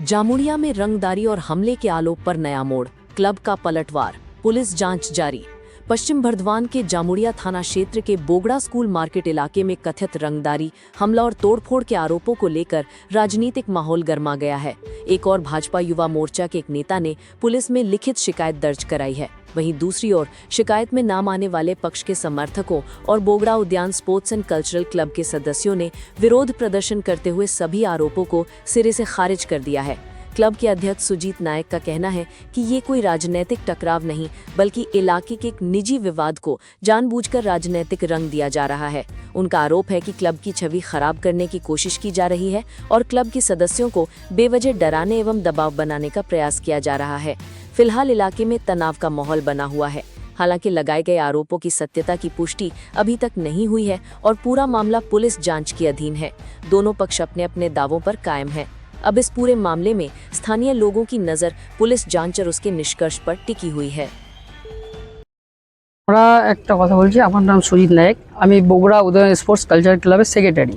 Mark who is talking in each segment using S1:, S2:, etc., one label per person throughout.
S1: जामुड़िया में रंगदारी और हमले के आरोप पर नया मोड़, क्लब का पलटवार, पुलिस जांच जारी। पश्चिम बर्धमान के जामुड़िया थाना क्षेत्र के बोगड़ा स्कूल मार्केट इलाके में कथित रंगदारी, हमला और तोड़फोड़ के आरोपों को लेकर राजनीतिक माहौल गर्मा गया है। एक और भाजपा युवा मोर्चा के एक नेता ने पुलिस में लिखित शिकायत दर्ज कराई है। वहीं दूसरी ओर शिकायत में नाम आने वाले पक्ष के समर्थकों और बोगड़ा उद्यान स्पोर्ट्स एंड कल्चरल क्लब के सदस्यों ने विरोध प्रदर्शन करते हुए सभी आरोपों को सिरे से खारिज कर दिया है। क्लब के अध्यक्ष सुजीत नायक का कहना है कि ये कोई राजनीतिक टकराव नहीं, बल्कि इलाके के एक निजी विवाद को जानबूझकर राजनीतिक रंग दिया जा रहा है। उनका आरोप है कि क्लब की छवि खराब करने की कोशिश की जा रही है और क्लब के सदस्यों को बेवजह डराने एवं दबाव बनाने का प्रयास किया जा रहा है। फिलहाल इलाके में तनाव का माहौल बना हुआ है। हालांकि लगाए गए आरोपों की सत्यता की पुष्टि अभी तक नहीं हुई है और पूरा मामला पुलिस जांच के अधीन है। दोनों पक्ष अपने अपने दावों पर कायम है। अब इस पूरे मामले में स्थानीय लोगों की नजर पुलिस जांच और उसके निष्कर्ष पर टिकी हुई है।
S2: আমরা একটা কথা বলছি, আমার নাম সুজিত নায়ক, আমি বগুড়া উদয়ন স্পোর্টস কালচার ক্লাবের সেক্রেটারি।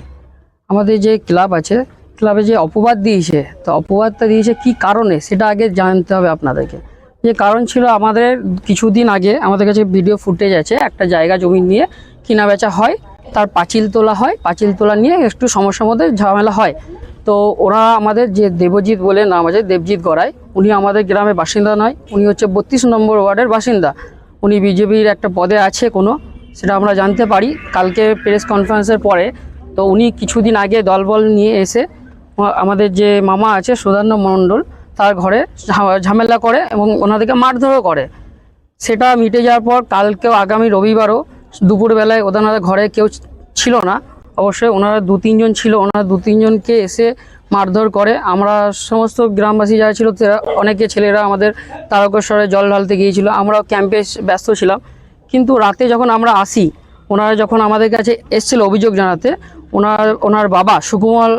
S2: আমাদের যে ক্লাব আছে, ক্লাবে যে অপবাদ দিয়েছে, তো অপবাদটা দিয়েছে কি কারণে সেটা আগে জানতে হবে আপনাদেরকে। যে কারণ ছিল, আমাদের কিছুদিন আগে আমাদের কাছে ভিডিও ফুটেজ আছে, একটা জায়গা জমি নিয়ে কিনা বেচা হয়, তার পাঁচিল তোলা হয়, পাঁচিল তোলা নিয়ে একটু সমস্যার মধ্যে ঝামেলা হয়। তো ওরা আমাদের যে দেবজিৎ বলে নাম আছে, দেবজিৎ গড়াই, উনি আমাদের গ্রামের বাসিন্দা নয়, উনি হচ্ছে 32 নম্বর ওয়ার্ডের বাসিন্দা। উনি বিজেপির একটা পদে আছে কোনো, সেটা আমরা জানতে পারি কালকে প্রেস কনফারেন্সের পরে। তো উনি কিছুদিন আগে দলবল নিয়ে এসে আমাদের যে মামা আছে সুধান্য মণ্ডল, তার ঘরে ঝামেলা করে এবং ওনাদেরকে মারধরও করে। সেটা মিটে যাওয়ার পর কালকেও আগামী রবিবারও দুপুরবেলায় ওনাদের ঘরে কেউ ছিল না, অবশ্যই ওনারা 2-3 জন ছিল, ওনারা 2-3 জনকে এসে মারধর করে। আমরা সমস্ত গ্রামবাসী যারা ছিল, অনেকে ছেলেরা আমাদের তারকেশ্বরে জল ঢালতে গিয়েছিল, আমরাও ক্যাম্পে ব্যস্ত ছিলাম। কিন্তু রাতে যখন আমরা আসি, ওনারা যখন আমাদের কাছে এসেছিল অভিযোগ জানাতে, ওনার বাবা সুকুমার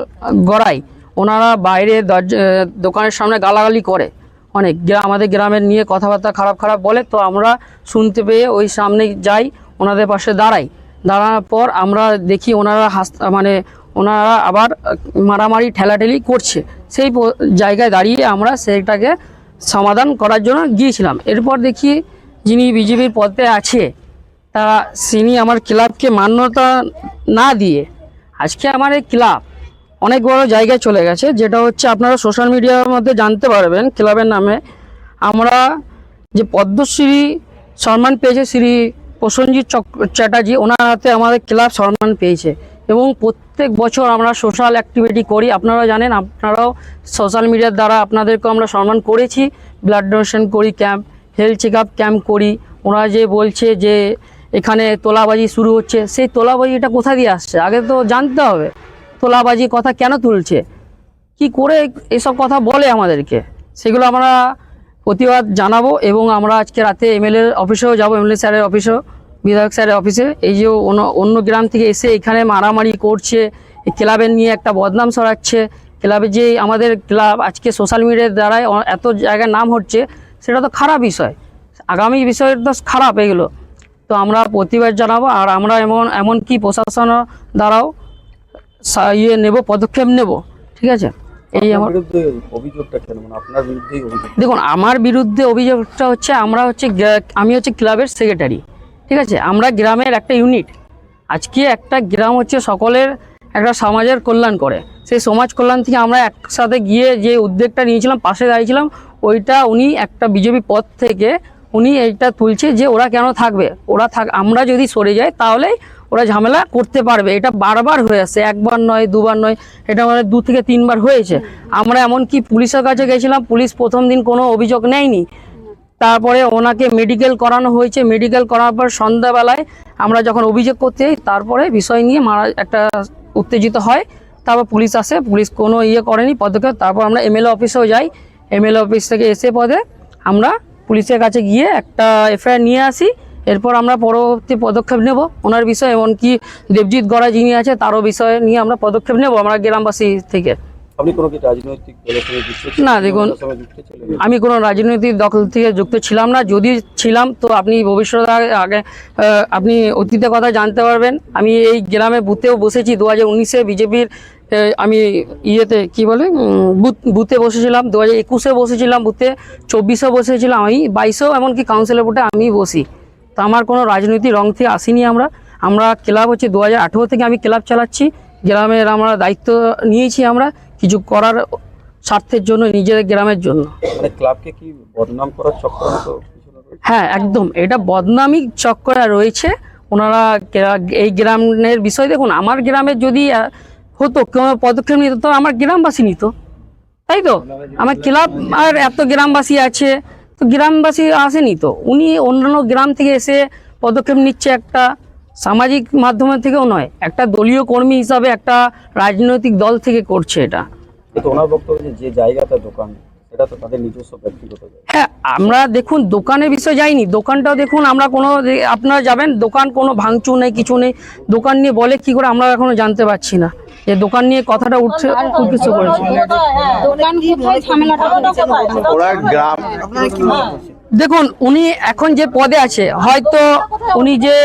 S2: গড়াই, ওনারা বাইরে দোকানের সামনে গালাগালি করে, অনেক আমাদের গ্রামের নিয়ে কথাবার্তা খারাপ বলে। তো আমরা শুনতে পেয়ে ওই সামনে যাই, ওনাদের পাশে দাঁড়ানোর পর আমরা দেখি ওনারা আবার মারামারি ঠেলাঠেলি করছে। সেই জায়গায় দাঁড়িয়ে আমরা সেটাকে সমাধান করার জন্য গিয়েছিলাম। এরপর দেখি যিনি বিজেপির পদে আছে, তিনি আমার ক্লাবকে মান্যতা না দিয়ে আজকে আমার এই ক্লাব অনেক বড় জায়গায় চলে গেছে, যেটা হচ্ছে আপনারা সোশ্যাল মিডিয়ার মধ্যে জানতে পারবেন। ক্লাবের নামে আমরা যে পদ্মশ্রী সম্মান পেয়েছে শ্রী প্রসেনজিৎ চ্যাটার্জি, ওনার হাতে আমাদের ক্লাব সম্মান পেয়েছে। এবং প্রত্যেক বছর আমরা সোশ্যাল অ্যাক্টিভিটি করি, আপনারা জানেন, আপনারাও সোশ্যাল মিডিয়ার দ্বারা আপনাদেরকেও আমরা সম্মান করেছি। ব্লাড ডোনেশন করি, camp, health check up camp করি। ওরা যে বলছে যে এখানে তোলাবাজি শুরু হচ্ছে, সেই তোলাবাজিটা কোথা দিয়ে আসছে আগে তো জানতে হবে। তোলাবাজি কথা কেন তুলছে, কি করে এসব কথা বলে আমাদেরকে, সেগুলো আমরা প্রতিবাদ জানাবো। এবং আমরা আজকে রাতে এমএলএ অফিসেও যাবো, এমএলএ স্যারের অফিসেও, বিধায়ক স্যারের অফিসে। এই যে অন্য গ্রাম থেকে এসে এখানে মারামারি করছে, ক্লাবের নিয়ে একটা বদনাম ছড়াচ্ছে, ক্লাবে যে আমাদের ক্লাব আজকে সোশ্যাল মিডিয়ার দ্বারাই এত জায়গায় নাম হচ্ছে, সেটা তো খারাপ বিষয়, আগামী বিষয় তো খারাপ এগুলো। তো আমরা প্রতিবাদ জানাবো। আর আমরা এমনকি প্রশাসন দ্বারাও পদক্ষেপ নেব, ঠিক আছে। এই আমার
S3: অভিযোগটা কেন, আপনার বিরুদ্ধেই অভিযোগ?
S2: দেখুন, আমার বিরুদ্ধে অভিযোগটা হচ্ছে আমি হচ্ছে ক্লাবের সেক্রেটারি, ঠিক আছে। আমরা গ্রামের একটা ইউনিট। আজকে একটা গ্রাম হচ্ছে সকলের একটা সমাজের কল্যাণ করে, সেই সমাজ কল্যাণ থেকে আমরা একসাথে গিয়ে যে উদ্যোগটা নিয়েছিলাম, পাশে দাঁড়িয়েছিলাম, ওইটা উনি একটা বিজেপি পদ থেকে উনি এইটা তুলছে যে ওরা কেন থাকবে, আমরা যদি সরে যাই তাহলেই ওরা ঝামেলা করতে পারবে। এটা বারবার হয়ে আসছে, একবার নয়, দুবার নয়, এটা মানে 2 থেকে 3 বার হয়েছে। আমরা এমনকি পুলিশের কাছে গেছিলাম, পুলিশ প্রথম দিন কোনো অভিযোগ নেয়নি। তারপরে ওনাকে মেডিকেল করানো হয়েছে, মেডিকেল করার পর সন্ধ্যাবেলায় আমরা যখন অভিযোগ করতে যাই, তারপরে বিষয় নিয়ে একটা উত্তেজিত হয়। তারপর পুলিশ আসে, পুলিশ কোনো করেনি পদক্ষেপ। তারপর আমরা এমএলএ অফিসেও যাই, এমএলএ অফিস থেকে এসে পদে আমরা পুলিশের কাছে গিয়ে একটা এফআইআর নিয়ে আসি। এরপর আমরা পরবর্তী পদক্ষেপ নেব ওনার বিষয়ে। এমনকি দেবজিৎ গড়া যিনি আছে, তারও বিষয়ে নিয়ে আমরা পদক্ষেপ নেব আমরা গ্রামবাসী থেকে।
S3: আপনি কোনো কি রাজনৈতিক দলের সঙ্গে যুক্ত ছিলেন?
S2: না, দেখুন, আমি কোনো রাজনৈতিক দল থেকে যুক্ত ছিলাম না। যদি ছিলাম তো আপনি ভবিষ্যতে আগে আপনি অতীতের কথা জানতে পারবেন। আমি এই গ্রামে বুথেও বসেছি 2019-এ বিজেপির আমি ইয়েতে কি বলে বুথে বসেছিলাম, 2021-এ বসেছিলাম বুথে, 24-এ বসেছিলাম, আমি 22-এও এমনকি কাউন্সিলর ভোটে আমি বসি। তো আমার কোনো রাজনৈতিক রং থেকে আসিনি। আমরা ক্লাব হচ্ছে 2018 থেকে আমি ক্লাব চালাচ্ছি। গ্রামের আমরা দায়িত্ব নিয়েছি, আমরা কিছু করার স্বার্থের জন্য, নিজের গ্রামের জন্য।
S3: মানে ক্লাবকে কি বদনাম করার চক্রান্ত পিছনে রয়েছে?
S2: হ্যাঁ, একদম এটা বদনামি চক্র রয়েছে। ওনারা এই গ্রামের বিষয় দেখুন, আমার গ্রামের যদি হতো কোনো পদক্ষেপ নিত তো আমার গ্রামবাসী নিত, তাই তো? আমার ক্লাব আর এত গ্রামবাসী আছে, তো গ্রামবাসী আসেনি তো, উনি অন্যান্য গ্রাম থেকে এসে পদক্ষেপ নিচ্ছে, একটা সামাজিক মাধ্যমের থেকেও নয়, একটা দলীয় কর্মী হিসাবে একটা রাজনৈতিক দল থেকে করছে এটা।
S3: কিন্তু ওনার বক্তব্য যে জায়গাটা দোকান, এটা তো তাদের নিজস্ব ব্যক্তিগত জায়গা।
S2: হ্যাঁ, আমরা দেখুন দোকানের বিষয়ে যাইনি, দোকানটাও দেখুন আমরা কোনো, আপনারা যাবেন দোকান কোনো ভাঙচুর নেই, কিছু নেই। দোকান নিয়ে বলে কি করে আমরা এখনো জানতে পারছি না যে দোকান নিয়ে কথাটা উদ্দেশ্য করেছে। দেখুন উনি এখন যে পদে আছে, হয়তো উনি যে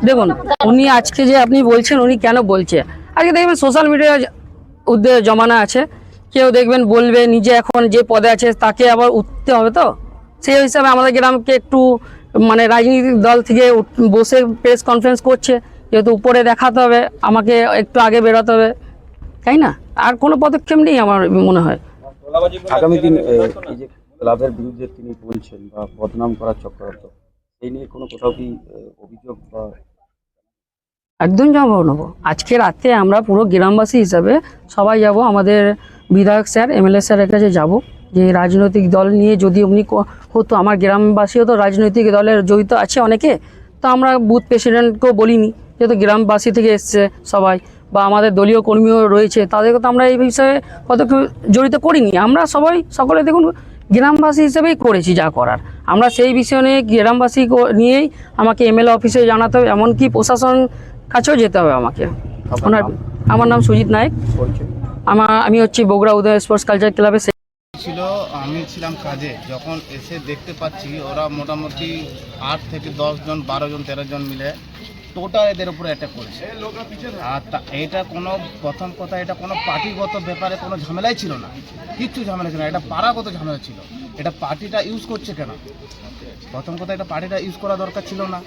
S2: দেখুন উনি আজকে যে আপনি বলছেন উনি কেন বলছে, আজকে দেখবেন সোশ্যাল মিডিয়া জমানা আছে, কেউ দেখবেন বলবে নিজে এখন যে পদে আছে তাকে আবার উঠতে হবে, তো সেই হিসাবে আমাদের গ্রামকে একটু মানে রাজনৈতিক দল থেকে বসে প্রেস কনফারেন্স করছে, যেহেতু উপরে দেখাতে হবে, আমাকে একটু আগে বেরোতে হবে, তাই না? আর কোনো পদক্ষেপ নেই আমার মনে হয়।
S3: আগামী দিন এই যে ক্লাবের বিরুদ্ধে তিনি বলছেন বা বদনাম করার চক্রান্ত, এই নিয়ে কোনো কোথাও কি অভিযোগ বা?
S2: একদম যাবো নেবো, আজকে রাতে আমরা পুরো গ্রামবাসী হিসাবে সবাই যাব, আমাদের বিধায়ক স্যার, এমএলএ স্যারের কাছে যাব, যে রাজনৈতিক দল নিয়ে যদি উনি হতো, আমার গ্রামবাসীও তো রাজনৈতিক দলের জড়িত আছে অনেকে, তো আমরা বুথ প্রেসিডেন্টকেও বলিনি, যেহেতু গ্রামবাসী থেকে এসছে সবাই, বা আমাদের দলীয় কর্মীও রয়েছে, তাদেরকে তো আমরা এই বিষয়ে পদক্ষেপ জড়িত করিনি। আমরা সবাই সকলে দেখুন গ্রামবাসী হিসেবেই করেছি যা করার, আমরা সেই বিষয় নিয়ে গ্রামবাসী নিয়েই আমাকে এমএলএ অফিসে জানাতে হবে, এমনকি প্রশাসন কাছেও যেতে হবে আমাকে। আমার নাম সুজিত নায়ক, আমি হচ্ছি বগুড়া উদয় স্পোর্টস কালচার ক্লাবের
S4: ছিল। আমি ছিলাম কাজে, যখন এসে দেখতে পাচ্ছি ওরা মোটামুটি 8 থেকে 10 জন, 12 জন, 13 জন মিলে টোটাল এদের উপরে অ্যাটাক করেছে। আর এটা কোনো, প্রথম কথা, এটা কোনো পার্টিগত ব্যাপারে কোনো ঝামেলাই ছিল না, কিচ্ছু ঝামেলা ছিল না, এটা পাড়াগত ঝামেলা ছিল। এটা পার্টিটা ইউজ করছে কেন? প্রথম কথা, এটা পার্টিটা ইউজ করা দরকার ছিল না।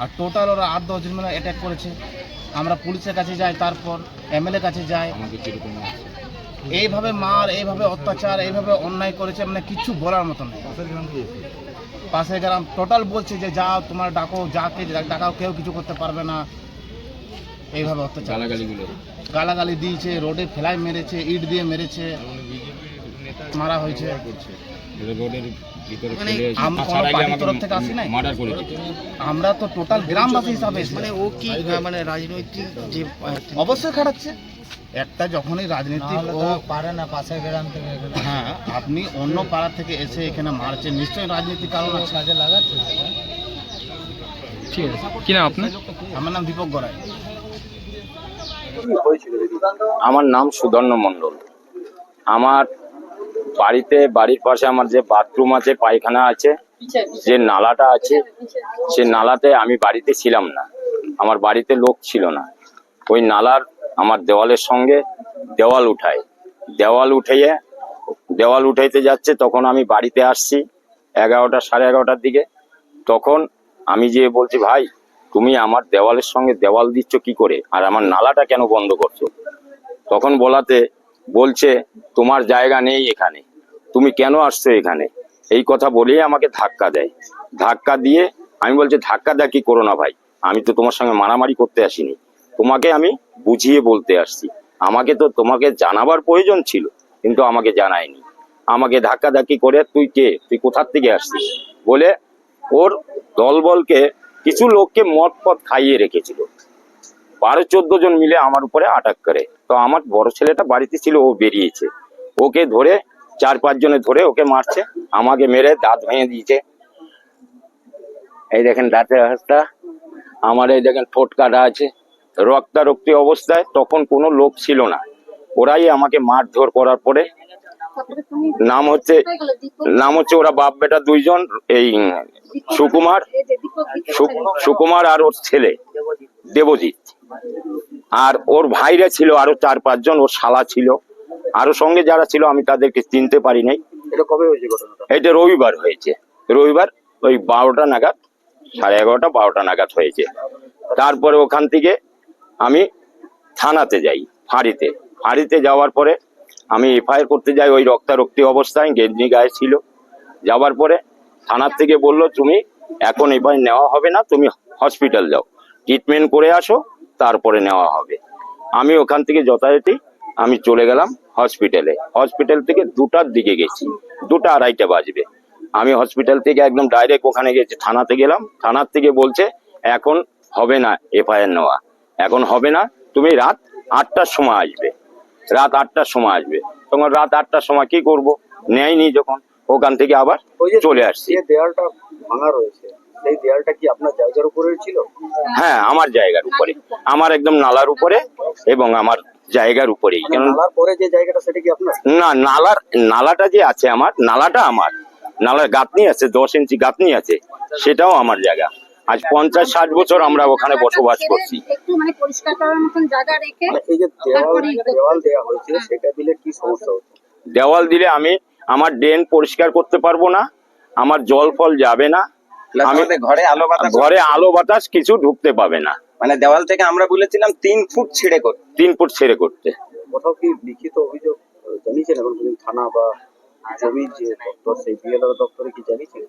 S4: আর টোটাল ওরা 8-10 জন মিলে অ্যাটাক করেছে। আমরা পুলিশের কাছে যাই, তারপর এমএলএ কাছে যাই, এইভাবে মার, এইভাবে অত্যাচার, এইভাবে অন্যায় করেছে, মানে কিছু বলার মতো নেই। পাশের গ্রাম টোটাল বলছে যে যাও তোমার ডাকো, যাকে ডাকাও, কেউ কিছু করতে পারবে না, এইভাবে অত্যাচার, গালাগালি দিয়েছে, রোডে ফেলাই মেরেছে, ইট দিয়ে মেরেছে, মারা হয়েছে। আমরা তো টোটাল গ্রামবাসী হিসাবে,
S5: মানে ও কি মানে রাজনৈতিক যে
S4: অবশ্যই খাটাচ্ছে একটা, যখনই রাজনীতি ও
S5: পারে না পাশের গ্রাম থেকে,
S4: হ্যাঁ, আপনি অন্য পাড়া থেকে এসে এখানে মারছে, নিশ্চয়ই রাজনীতির কারণ আছে।
S5: কাজে লাগাচ্ছে।
S6: ঠিক আছে, কি নাম আপনার?
S4: আমার নাম দীপক গড়াই।
S7: আমার নাম সুধর্ণ মণ্ডল। আমার বাড়ির পাশে আমার যে বাথরুম আছে, পায়খানা আছে, যে নালাটা আছে, সে নালাতে আমি বাড়িতে ছিলাম না, আমার বাড়িতে লোক ছিল না। ওই নালার আমার দেওয়ালের সঙ্গে দেওয়াল উঠাইতে যাচ্ছে, তখন আমি বাড়িতে আসছি 11টা, সাড়ে 11টার দিকে। তখন আমি যে বলছি, ভাই তুমি আমার দেওয়ালের সঙ্গে দেওয়াল দিচ্ছ কি করে, আর আমার নালাটা কেন বন্ধ করছো? তখন বলছে তোমার জায়গা নেই এখানে, তুমি কেন আসছো এখানে, এই কথা বলেই আমাকে ধাক্কা দেয়। ধাক্কা দিয়ে আমি বলছি, ধাক্কা দেয় কি করো না ভাই, আমি তো তোমার সঙ্গে মারামারি করতে আসিনি, তোমাকে আমি বুঝিয়ে বলতে আসছি, আমাকে তো তোমাকে জানাবার প্রয়োজন ছিল, কিন্তু আমাকে জানায়নি। আমাকে ধাক্কাধাক্কি করে, তুই কে, তুই কোথার থেকে আসছিস বলে ওর দলবলকে, কিছু লোককে মদ পথ খাইয়ে রেখেছিল, 12-14 জন মিলে আমার উপরে আটাক করে। তো আমার বড় ছেলেটা বাড়িতে ছিল, ও বেরিয়েছে, ওকে ধরে 4-5 জনে ধরে ওকে মারছে, আমাকে মেরে দাঁত ভেঙে দিয়েছে। এই দেখেন দাঁতের হাতটা আমার, এই দেখেন ঠোঁট কাটা আছে, রক্তারক্তি অবস্থায়। তখন কোনো লোক ছিল না, ওরাই আমাকে মারধর করার পরে, নাম হচ্ছে ওরা বাপ বেটা 2 জন, এই সুকুমার আর ওর ছেলে দেবজিৎ, আর ওর ভাইরা ছিল আরো 4-5 জন, ওর শালা ছিল, আরো সঙ্গে যারা ছিল আমি তাদেরকে চিনতে পারি নাই।
S3: এটা কবে হয়েছে ঘটনাটা?
S7: এটা রবিবার হয়েছে, রবিবার ওই 12টা নাগাদ, 11:30 12টা নাগাদ হয়েছে। তারপরে ওখান থেকে আমি থানাতে যাই, ফাঁড়িতে যাওয়ার পরে আমি এফআইআর করতে যাই, ওই রক্তারক্তি অবস্থায়, গেঞ্জি গায়ে ছিল। যাওয়ার পরে থানার থেকে বললো তুমি এখন এফআইআর নেওয়া হবে না, তুমি হসপিটাল যাও, ট্রিটমেন্ট করে আসো, তারপরে নেওয়া হবে। আমি ওখান থেকে যথারীতি আমি চলে গেলাম হসপিটালে। হসপিটাল থেকে 2টার দিকে গেছি, 2টা 2:30 বাজবে। আমি হসপিটাল থেকে একদম ডাইরেক্ট ওখানে গেছি, থানাতে গেলাম। থানার থেকে বলছে এখন হবে না এফআইআর নেওয়া, এখন হবে না, তুমি রাত 8টার সময় আসবে, রাত 8টার সময় আসবে। তখন রাত 8টার সময় কি করব, নেয়নি যখন, ওখান থেকে আবার
S3: ওই যে
S7: চলে আসছি।
S3: যে দেয়ালটা ভাঙা রয়েছে, সেই দেয়ালটা কি আপনার জায়গার উপরে ছিল?
S7: হ্যাঁ, আমার জায়গার উপরে, আমার একদম নালার উপরে এবং আমার জায়গার উপরেই।
S3: মানে
S7: কারণ
S3: নালার পরে যে জায়গাটা সেটা কি আপনার?
S7: না, নালাটা যে আছে আমার, নালাটা আমার, নালার গাঁথনি আছে, 10 ইঞ্চি গাঁথনি আছে, সেটাও আমার জায়গা। আজ 50-60 বছর আমরা ওখানে বসবাস করছি।
S6: একটু মানে পরিষ্কার করার মতন জায়গা রেখে
S3: মানে এই যে দেওয়াল দেওয়া হয়েছে সেটা দিলে কি সমস্যা হতো?
S7: দেওয়াল দিলে আমি আমার ড্রেন পরিষ্কার করতে পারবো না, আমার জল ফল যাবে না, আমি ঘরে আলো বাতাস কিছু ঢুকতে পাবে না।
S8: মানে দেওয়াল থেকে আমরা বলেছিলাম 3 ফুট ছেড়ে করতে।
S7: 3 ফুট ছেড়ে করতে।
S3: কোথাও কি লিখিত অভিযোগ জানিয়েছেন এখন পর্যন্ত? থানা বা জমির যে দপ্তর, সেই বিএলআর দপ্তরে কি জানিয়েছেন?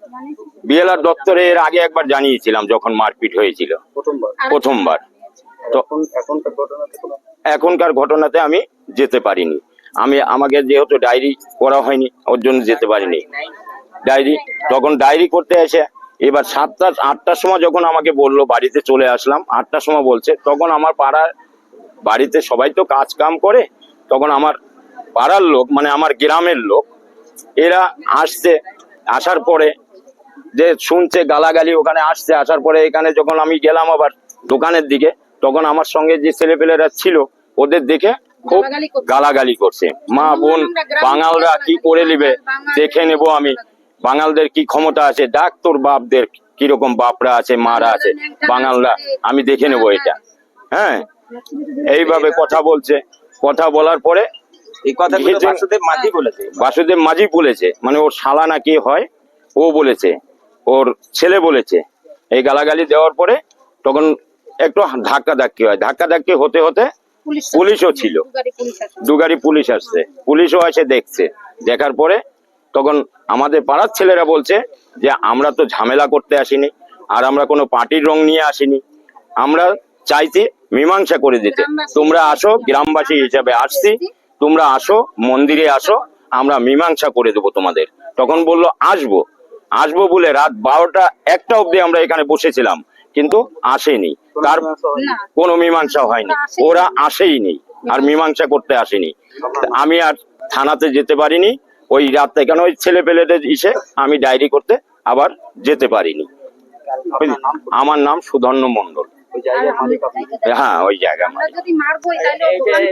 S7: বিএলআর দপ্তরে এর আগে একবার জানিয়েছিলাম যখন মারপিট হয়েছিল, প্রথমবার। তো
S3: এখনকার ঘটনাতে কোনো
S7: এখনকার ঘটনাতে আমি যেতে পারিনি। আমাকে যেহেতু ডায়েরি করা হয়নি, ওর জন্য যেতে পারিনি। তখন ডায়েরি করতে এসে এবার 7টা-8টার সময় যখন আমাকে বললো, বাড়িতে চলে আসলাম, 8টার সময় বলছে, তখন আমার পাড়ার বাড়িতে সবাই তো কাজ কাম করে, তখন আমার পাড়ার লোক মানে আমার গ্রামের লোক এরা আসার পরে যে শুনছে গালাগালি, ওখানে আসার পরে এখানে যখন আমি গেলাম আবার দোকানের দিকে, তখন আমার সঙ্গে যে ছেলেপেলেরা ছিল ওদের দেখে খুব গালাগালি করছে। মা বোন বাঙালরা কি করে নিবে, দেখে নেবো আমি, বাঙালদের কি ক্ষমতা আছে, ডাক তোর বাপদের কিরকম বাপরা আছে, মারা আছে, বাঙালরা আমি দেখে নেবো এটা। হ্যাঁ, এইভাবে কথা বলছে। কথা বলার পরে
S8: এই কথাগুলো
S7: বাসুদেব মাঝি বলেছে, মানে ওর শালা না কি হয় ও বলেছে, ওর ছেলে বলেছে। এই গালাগালি দেওয়ার পরে তখন একটু ধাক্কাধাক্কি হয়, ধাক্কাধাক্কি হতে হতে পুলিশও ছিল, 2 গাড়ি পুলিশ আসছে, পুলিশও এসে দেখছে। দেখার পরে তখন আমাদের পাড়ার ছেলেরা বলছে যে আমরা তো ঝামেলা করতে আসিনি, আর আমরা কোনো পার্টির রং নিয়ে আসিনি, আমরা চাইছি মীমাংসা করে দিতে, তোমরা আসো, গ্রামবাসী হিসাবে আসছি, তোমরা আসো, মন্দিরে আসো, আমরা মীমাংসা করে দেবো তোমাদের। তখন বললো আসবো বলে রাত 12টা-1টা অব্দি আমরা এখানে বসেছিলাম, কিন্তু আসেনি, তার কোনো মীমাংসা হয়নি, ওরা আসেইনি, আর মীমাংসা করতে আসেনি। আমি আর থানাতে যেতে পারিনি ওই রাতে, কেন ওই ছেলে পেলেদের আমি ডায়েরি করতে আবার যেতে পারিনি। আমার নাম সুধন্য মণ্ডল।
S3: ওই জায়গার মালিক আপনি?
S7: হ্যাঁ, ওই জায়গা
S6: যদি মারবো তাহলে